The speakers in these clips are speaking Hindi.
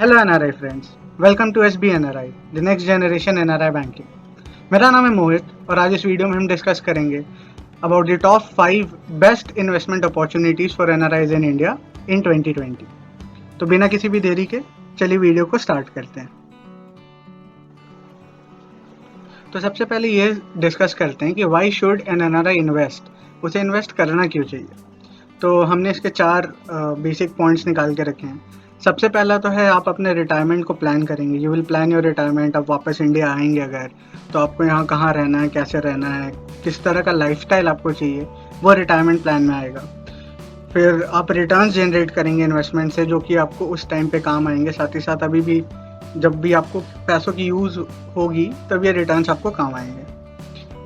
Hello NRI friends, welcome to SB NRI, the next generation NRI banking. मेरा नाम है मोहित और आज इस वीडियो में हम डिस्कस करेंगे about the top 5 best investment opportunities for NRIs in India in 2020। तो बिना किसी भी देरी के चलिए वीडियो को स्टार्ट करते हैं। तो सबसे पहले ये डिस्कस करते हैं कि why should an NRI invest, उसे इन्वेस्ट करना क्यों चाहिए। तो हमने इसके 4 बेसिक पॉइंट्स निकाल के रखे हैं। सबसे पहला तो है आप अपने रिटायरमेंट को प्लान करेंगे। You will plan your retirement. आप वापस इंडिया आएंगे अगर, तो आपको यहाँ कहाँ रहना है, कैसे रहना है, किस तरह का लाइफस्टाइल आपको चाहिए, वो रिटायरमेंट प्लान में आएगा। फिर आप रिटर्न्स जनरेट करेंगे इन्वेस्टमेंट से, जो कि आपको उस टाइम पे काम आएंगे। साथ ही साथ अभी भी जब भी आपको पैसों की यूज़ होगी तब ये रिटर्न्स आपको काम आएंगे।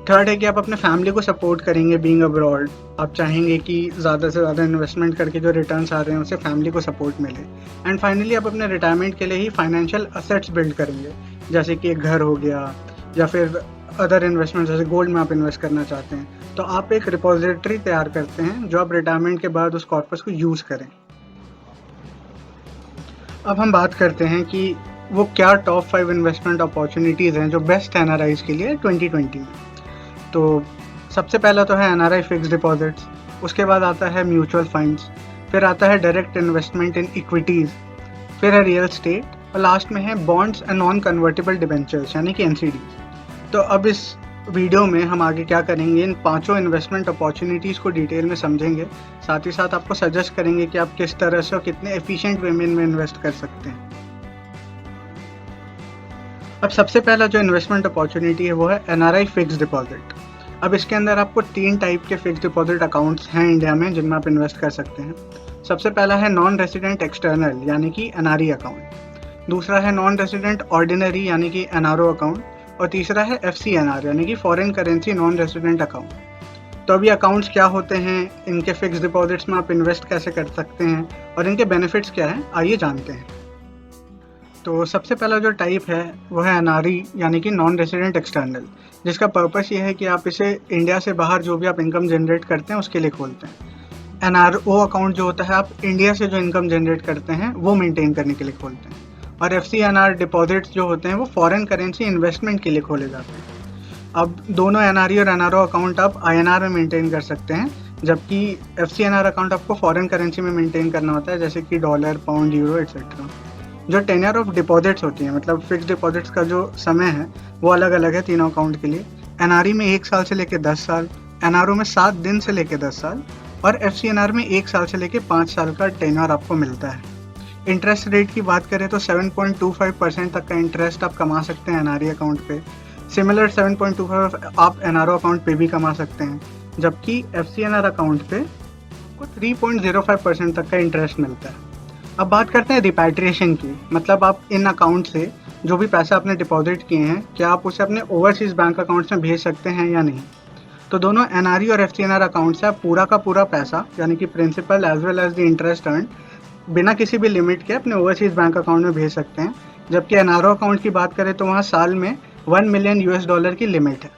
थर्ड है कि आप अपने फैमिली को सपोर्ट करेंगे बीइंग अब्रॉड। आप चाहेंगे कि ज़्यादा से ज़्यादा इन्वेस्टमेंट करके जो रिटर्न्स आ रहे हैं उससे फैमिली को सपोर्ट मिले। एंड फाइनली आप अपने रिटायरमेंट के लिए ही फाइनेंशियल असेट्स बिल्ड करेंगे, जैसे कि एक घर हो गया या फिर अदर इन्वेस्टमेंट, जैसे गोल्ड में आप इन्वेस्ट करना चाहते हैं तो आप एक रिपोजिटरी तैयार करते हैं जो आप रिटायरमेंट के बाद उस कॉर्पस को यूज़ करें। अब हम बात करते हैं कि वो क्या टॉप 5 इन्वेस्टमेंट अपॉर्चुनिटीज़ हैं जो बेस्ट एनआरआईज के लिए 2020 में। तो सबसे पहला तो है एनआरआई फिक्स डिपॉजिट्स, उसके बाद आता है म्यूचुअल फंड्स, फिर आता है डायरेक्ट इन्वेस्टमेंट इन इक्विटीज़, फिर है रियल स्टेट और लास्ट में है bonds and non convertible debentures यानी कि एनसीडीज। तो अब इस वीडियो में हम आगे क्या करेंगे, इन पांचों इन्वेस्टमेंट अपॉर्चुनिटीज़ को डिटेल में समझेंगे। साथ ही साथ आपको सजेस्ट करेंगे कि आप किस तरह से और कितने एफिशिएंट वे में इनमें इन्वेस्ट कर सकते हैं। अब सबसे पहला जो इन्वेस्टमेंट अपॉर्चुनिटी है वो है एनआरआई फिक्स डिपॉजिट। अब इसके अंदर आपको 3 टाइप के फिक्स डिपॉजिट अकाउंट्स हैं इंडिया में जिनमें आप इन्वेस्ट कर सकते हैं। सबसे पहला है नॉन रेसिडेंट एक्सटर्नल यानी कि एनआरई अकाउंट, दूसरा है नॉन रेसिडेंट ऑर्डिनरी यानी कि एनआरओ अकाउंट, और तीसरा है एफसीएनआर यानी कि foreign currency non resident account. तो अभी अकाउंट्स क्या होते हैं, इनके फिक्स डिपॉजिट्स में आप इन्वेस्ट कैसे कर सकते हैं और इनके बेनिफिट्स क्या हैं, आइए जानते हैं। तो सबसे पहला जो टाइप है वो है एनआरई यानी कि नॉन रेसिडेंट एक्सटर्नल, जिसका पर्पस ये है कि आप इसे इंडिया से बाहर जो भी आप इनकम जनरेट करते हैं उसके लिए खोलते हैं। एनआरओ अकाउंट जो होता है आप इंडिया से जो इनकम जनरेट करते हैं वो मेंटेन करने के लिए खोलते हैं। और एफसीएनआर डिपॉजिट्स जो होते हैं वो फॉरेन करेंसी इन्वेस्टमेंट के लिए खोले जाते हैं। अब दोनों एनआरई और एनआरओ अकाउंट आप आईएनआर में मेंटेन कर सकते हैं, जबकि एफसीएनआर अकाउंट आपको फॉरेन करेंसी में मेंटेन करना होता है, जैसे कि डॉलर, पाउंड, यूरो एक्सेट्रा। जो टेन्योर ऑफ डिपॉजिट्स होती हैं, मतलब फिक्स डिपॉजिट्स का जो समय है वो अलग अलग है तीनों अकाउंट के लिए। एनआरई में 1 साल से लेकर 10 साल, एनआरओ में 7 दिन से लेकर 10 साल और एफसीएनआर में 1 साल से लेकर 5 साल का टेन्योर आपको मिलता है। इंटरेस्ट रेट की बात करें तो 7.25% तक का इंटरेस्ट आप कमा सकते हैं एनआरई अकाउंट पे। सिमिलर 7.25 आप एनआरओ अकाउंट पे भी कमा सकते हैं, जबकि एफसीएनआर अकाउंट पे आपको 3.05% तक का इंटरेस्ट मिलता है। अब बात करते हैं रिपैट्रिएशन की, मतलब आप इन अकाउंट से जो भी पैसा आपने डिपॉजिट किए हैं क्या आप उसे अपने ओवरसीज बैंक अकाउंट्स में भेज सकते हैं या नहीं। तो दोनों एनआरई और एफसीएनआर अकाउंट से आप पूरा का पूरा पैसा यानी कि principal as well as the interest earn बिना किसी भी लिमिट के अपने ओवरसीज बैंक अकाउंट में भेज सकते हैं। जबकि एनआरओ अकाउंट की बात करें तो वहाँ साल में 1 मिलियन यूएस डॉलर की लिमिट है।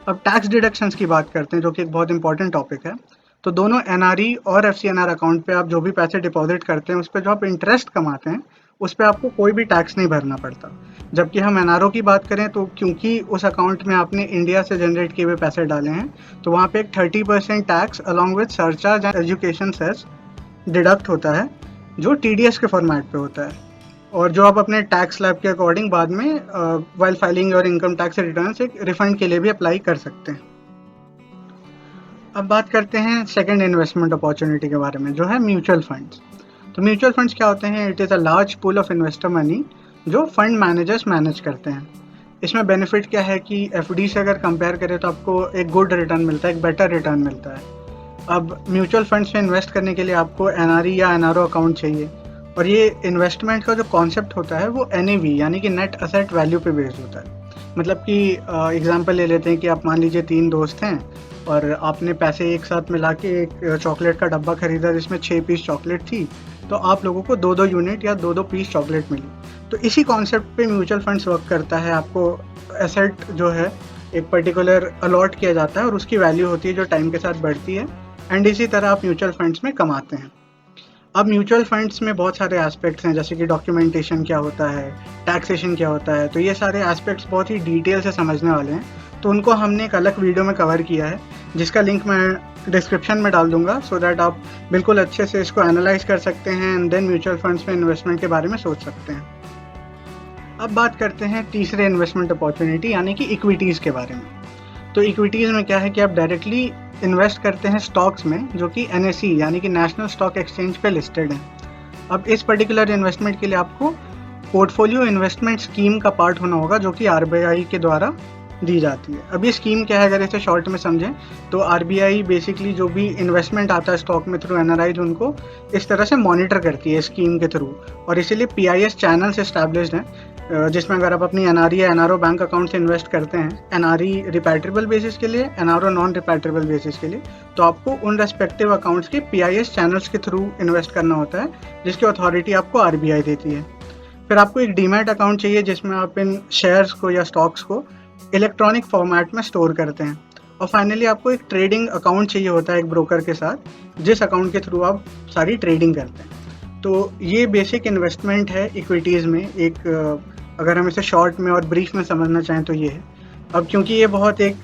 अब टैक्स डिडक्शंस की बात करते हैं जो कि एक बहुत इंपॉर्टेंट टॉपिक है। तो दोनों एनआरई और एफसीएनआर अकाउंट पे आप जो भी पैसे डिपॉजिट करते हैं उस पर जो आप इंटरेस्ट कमाते हैं उस पर आपको कोई भी टैक्स नहीं भरना पड़ता। जबकि हम एनआरओ की बात करें तो क्योंकि उस अकाउंट में आपने इंडिया से जनरेट किए हुए पैसे डाले हैं तो वहाँ पे एक 30% tax along with surcharge and education cess deduct होता है, जो टीडीएस के फॉर्मेट पे होता है, और जो आप अपने टैक्स स्लैब के अकॉर्डिंग बाद में वाइल फाइलिंग और इनकम टैक्स रिटर्न्स एक रिफंड के लिए भी अप्लाई कर सकते हैं। अब बात करते हैं सेकंड इन्वेस्टमेंट अपॉर्चुनिटी के बारे में, जो है म्यूचुअल फंड्स। तो म्यूचुअल फंड्स क्या होते हैं, it is a large pool of investor money जो फंड मैनेजर्स मैनेज करते हैं। इसमें बेनिफिट क्या है कि एफडी से अगर कंपेयर करें तो आपको एक गुड रिटर्न मिलता है, एक बेटर रिटर्न मिलता है। अब म्यूचुअल फंड्स में इन्वेस्ट करने के लिए आपको एनआरई या एनआरओ अकाउंट चाहिए, और ये इन्वेस्टमेंट का जो कॉन्सेप्ट होता है वो एनएवी यानी कि नेट असेट वैल्यू पे बेस्ड होता है। मतलब कि एग्जांपल ले लेते हैं कि आप मान लीजिए 3 दोस्त हैं और आपने पैसे एक साथ मिला के एक चॉकलेट का डब्बा खरीदा जिसमें 6 पीस चॉकलेट थी, तो आप लोगों को 2-2 यूनिट या 2-2 पीस चॉकलेट मिली। तो इसी कॉन्सेप्ट पे म्यूचुअल फंड्स वर्क करता है। आपको एसेट जो है एक पर्टिकुलर अलॉट किया जाता है और उसकी वैल्यू होती है जो टाइम के साथ बढ़ती है, एंड इसी तरह आप म्यूचुअल फंड्स में कमाते हैं। अब म्यूचुअल फंड्स में बहुत सारे एस्पेक्ट्स हैं, जैसे कि डॉक्यूमेंटेशन क्या होता है, टैक्सेशन क्या होता है, तो ये सारे एस्पेक्ट्स बहुत ही डिटेल से समझने वाले हैं। तो उनको हमने एक अलग वीडियो में कवर किया है, जिसका लिंक मैं डिस्क्रिप्शन में डाल दूंगा, सो दैट आप बिल्कुल अच्छे से इसको एनालाइज कर सकते हैं एंड देन म्यूचुअल फंड्स में इन्वेस्टमेंट के बारे में सोच सकते हैं। अब बात करते हैं तीसरे इन्वेस्टमेंट अपॉर्चुनिटी यानी कि इक्विटीज़ के बारे में। तो इक्विटीज़ में क्या है कि आप डायरेक्टली इन्वेस्ट करते हैं स्टॉक्स में, जो कि NSE यानी कि नेशनल स्टॉक एक्सचेंज पे लिस्टेड हैं। अब इस पर्टिकुलर इन्वेस्टमेंट के लिए आपको पोर्टफोलियो इन्वेस्टमेंट स्कीम का पार्ट होना होगा, जो कि RBI के द्वारा दी जाती है। अब ये स्कीम क्या है, अगर इसे शॉर्ट में समझें तो RBI बेसिकली जो भी इन्वेस्टमेंट आता है स्टॉक में थ्रू NRIs, उनको इस तरह से मॉनिटर करती है स्कीम के थ्रू, और इसीलिए PIS चैनल्स एस्टैब्लिश्ड हैं, जिसमें अगर आप अपनी NRE या NRO बैंक अकाउंट से इन्वेस्ट करते हैं, NRE रिपैट्रिएबल बेसिस के लिए, NRO नॉन रिपैट्रिएबल बेसिस के लिए, तो आपको उन रेस्पेक्टिव अकाउंट्स के PIS चैनल्स के थ्रू इन्वेस्ट करना होता है, जिसकी अथॉरिटी आपको RBI देती है। फिर आपको एक डीमैट अकाउंट चाहिए, जिसमें आप इन शेयर्स को या स्टॉक्स को इलेक्ट्रॉनिक फॉर्मेट में स्टोर करते हैं। और फाइनली आपको एक ट्रेडिंग अकाउंट चाहिए होता है एक ब्रोकर के साथ, जिस अकाउंट के थ्रू आप सारी ट्रेडिंग करते हैं। तो ये बेसिक इन्वेस्टमेंट है इक्विटीज़ में। एक अगर हम इसे शॉर्ट में और ब्रीफ में समझना चाहें तो ये है। अब क्योंकि ये बहुत एक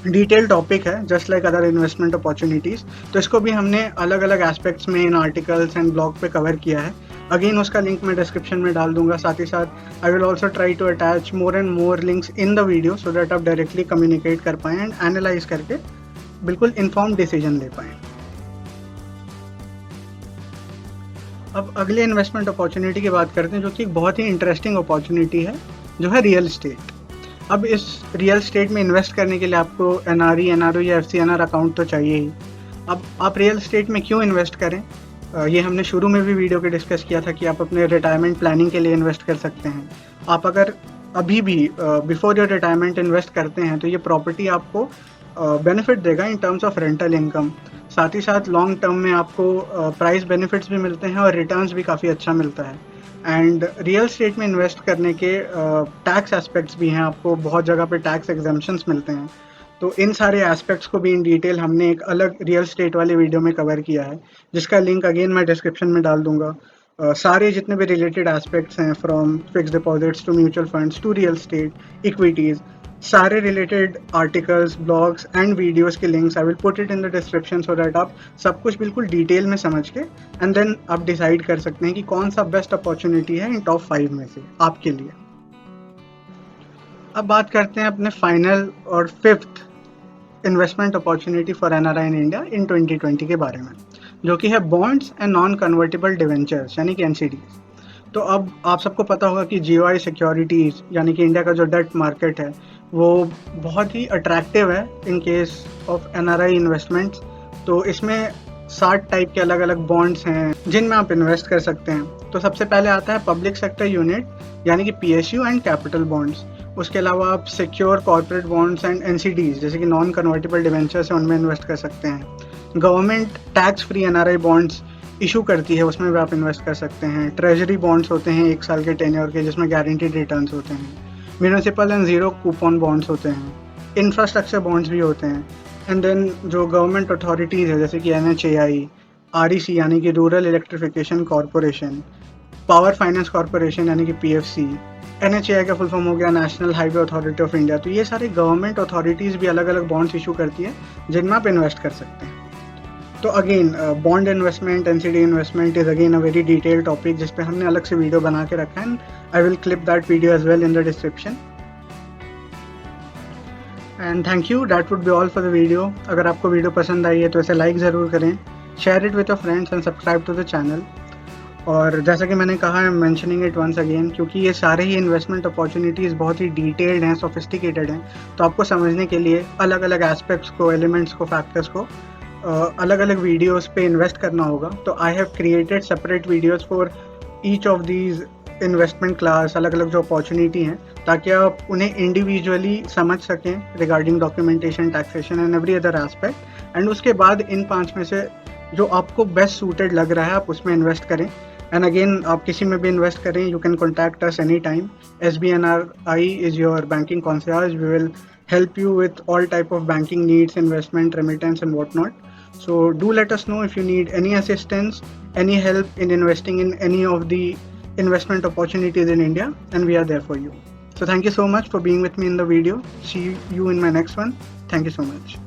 डिटेल टॉपिक है, just like other investment opportunities, तो इसको भी हमने अलग अलग एस्पेक्ट्स में इन आर्टिकल्स एंड ब्लॉग पे कवर किया है। अगेन उसका लिंक मैं डिस्क्रिप्शन में डाल दूंगा। साथ ही साथ I will also try to attach more and more links in the video, so that आप डायरेक्टली कम्युनिकेट कर पाएँ एंड एनालाइज करके बिल्कुल इन्फॉर्म डिसीजन ले पाएँ। अब अगले इन्वेस्टमेंट अपॉर्चुनिटी की बात करते हैं, जो कि एक बहुत ही इंटरेस्टिंग अपॉर्चुनिटी है, जो है रियल एस्टेट। अब इस रियल एस्टेट में इन्वेस्ट करने के लिए आपको NRE, NRO या FCNR अकाउंट तो चाहिए ही। अब आप रियल एस्टेट में क्यों इन्वेस्ट करें, ये हमने शुरू में भी वीडियो के डिस्कस किया था कि आप अपने रिटायरमेंट प्लानिंग के लिए इन्वेस्ट कर सकते हैं। आप अगर अभी भी बिफोर योर रिटायरमेंट इन्वेस्ट करते हैं, तो ये प्रॉपर्टी आपको बेनिफिट देगा in terms of rental income. साथ ही साथ लॉन्ग टर्म में आपको प्राइस बेनिफिट्स भी मिलते हैं और रिटर्न्स भी काफ़ी अच्छा मिलता है। एंड रियल एस्टेट में इन्वेस्ट करने के टैक्स एस्पेक्ट्स भी हैं, आपको बहुत जगह पे टैक्स एग्जम्पशंस मिलते हैं। तो इन सारे एस्पेक्ट्स को भी इन डिटेल हमने एक अलग रियल एस्टेट वाले वीडियो में कवर किया है, जिसका लिंक अगेन मैं डिस्क्रिप्शन में डाल दूंगा। सारे जितने भी रिलेटेड एस्पेक्ट्स हैं, from fix deposits to mutual funds to real estate equities, सारे related articles, blogs and videos के links I will put it in the description, so that आप सब कुछ बिल्कुल डिटेल में समझ के एंड देन आप डिसाइड कर सकते हैं कि कौन सा बेस्ट अपॉर्चुनिटी है इन टॉप 5 में से आपके लिए। अब बात करते हैं अपने फाइनल और 5th investment opportunity for NRI in India in 2020 के बारे में, जो कि है bonds and non convertible debentures यानी कि NCDs। तो अब आप सबको पता होगा कि GOI सिक्योरिटीज़ यानी कि इंडिया का जो डेट मार्केट है, वो बहुत ही अट्रैक्टिव है in case of NRI investments. तो इसमें 60 टाइप के अलग अलग बॉन्ड्स हैं जिनमें आप इन्वेस्ट कर सकते हैं। तो सबसे पहले आता है पब्लिक सेक्टर यूनिट यानी कि PSU एंड कैपिटल बॉन्ड्स। उसके अलावा आप secure corporate bonds and NCDs जैसे कि नॉन कन्वर्टेबल डिवेंचर्स हैं, उनमें इन्वेस्ट कर सकते हैं। Government tax free NRI bonds issue करती है, उसमें भी आप इन्वेस्ट कर सकते हैं। ट्रेजरी बॉन्ड्स होते हैं 1 साल के टेन्योर के, जिसमें गारंटीड रिटर्न्स होते हैं। Municipal and zero coupon bonds होते हैं। इंफ्रास्ट्रक्चर बॉन्ड्स भी होते हैं। एंड देन जो गवर्नमेंट अथॉरिटीज़ है, जैसे कि NHAI, REC यानी कि rural electrification corporation, power finance corporation यानी कि PFC, NHAI का फुल फॉर्म हो गया national highway authority of India. तो ये सारी गवर्नमेंट अथॉरिटीज़ भी अलग अलग बॉन्ड्स इशू करती है, जिनमें आप इन्वेस्ट कर सकते हैं। तो again bond investment, NCD investment is again a very detail topic, जिस पे हमने अलग से वीडियो बना के रखा है। I will clip that video as well in the description. And thank you, that would be all for the video. अगर आपको वीडियो पसंद आई है तो इसे लाइक ज़रूर करें, share it with your friends and subscribe to the channel. और जैसा कि मैंने कहा, I am mentioning it once again, क्योंकि ये सारे ही इन्वेस्टमेंट अपॉर्चुनिटीज़ बहुत ही डिटेल्ड हैं, सोफिस्टिकेटेड हैं। तो आपको समझने के लिए अलग अलग एस्पेक्ट्स को, एलिमेंट्स को, फैक्टर्स को अलग अलग वीडियोस पे इन्वेस्ट करना होगा। तो I have created separate videos for each of these investment class, अलग अलग जो अपॉर्चुनिटी हैं, ताकि आप उन्हें इंडिविजुअली समझ सकें regarding documentation, taxation and every other aspect. And उसके बाद इन 5 में से जो आपको बेस्ट सूटेड लग रहा है, आप उसमें इन्वेस्ट करें। एंड अगेन, आप किसी में भी इन्वेस्ट करें, you can contact us any time. SBNRI is your banking concierge. We will help you with all type of banking needs, investment, remittance and whatnot. So do let us know if you need any assistance, any help in investing in any of the investment opportunities in India, and we are there for you. So thank you so much for being with me in the video. See you in my next one. Thank you so much.